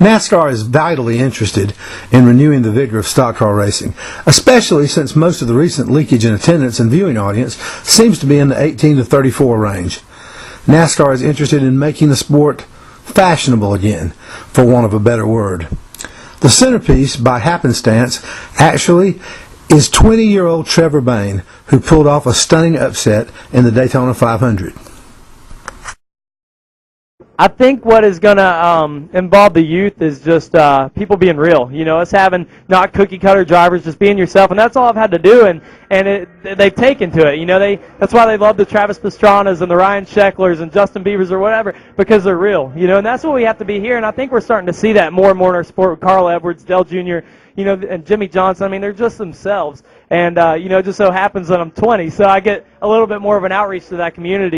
NASCAR is vitally interested in renewing the vigor of stock car racing, especially since most of the recent leakage in attendance and viewing audience seems to be in the 18 to 34 range. NASCAR is interested in making the sport fashionable again, for want of a better word. The centerpiece, by happenstance, actually is 20-year-old Trevor Bayne, who pulled off a stunning upset in the Daytona 500. I think what is going to involve the youth is just people being real. You know, us having not cookie-cutter drivers, just being yourself, and that's all I've had to do, and they've taken to it. You know, that's why they love the Travis Pastranas and the Ryan Shecklers and Justin Biebers or whatever, because they're real. You know, and that's what we have to be here, and I think we're starting to see that more and more in our sport with Carl Edwards, Dale Jr., you know, and Jimmy Johnson. I mean, they're just themselves, and you know, it just so happens that I'm 20, so I get a little bit more of an outreach to that community.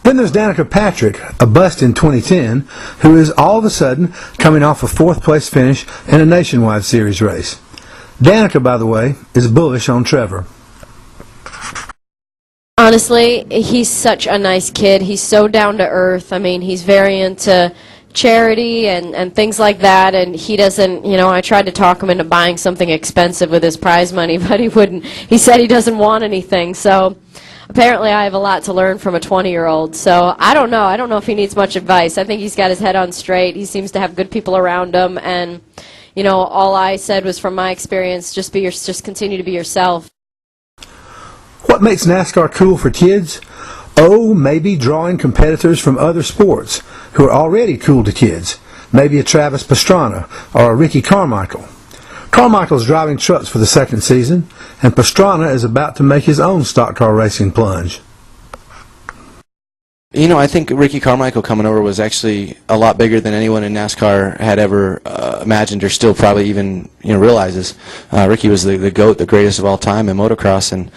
Then there's Danica Patrick, a bust in 2010, who is all of a sudden coming off a fourth-place finish in a nationwide series race. Danica, by the way, is bullish on Trevor. Honestly, he's such a nice kid. He's so down to earth. I mean, he's very into charity and things like that, and he doesn't, you know, I tried to talk him into buying something expensive with his prize money, but he wouldn't. He said he doesn't want anything, so apparently I have a lot to learn from a 20-year-old, so I don't know. I don't know if he needs much advice. I think he's got his head on straight. He seems to have good people around him, and, you know, all I said was from my experience, just continue to be yourself. What makes NASCAR cool for kids? Oh, maybe drawing competitors from other sports who are already cool to kids. Maybe a Travis Pastrana or a Ricky Carmichael. Carmichael's driving trucks for the second season, and Pastrana is about to make his own stock car racing plunge. You know, I think Ricky Carmichael coming over was actually a lot bigger than anyone in NASCAR had ever imagined, or still probably even, you know, realizes. Ricky was the GOAT, the greatest of all time in motocross, and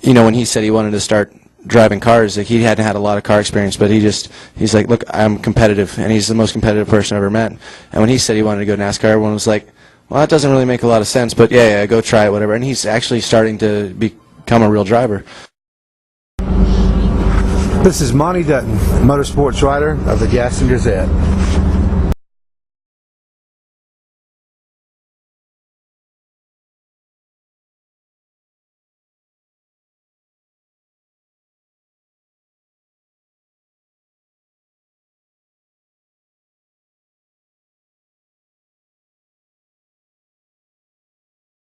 you know, when he said he wanted to start driving cars, like, he hadn't had a lot of car experience, but he's like, look, I'm competitive, and he's the most competitive person I've ever met. And when he said he wanted to go to NASCAR, everyone was like, well, that doesn't really make a lot of sense, but yeah, go try it, whatever. And he's actually starting to become a real driver. This is Monty Dutton, motorsports writer of the Gaston Gazette.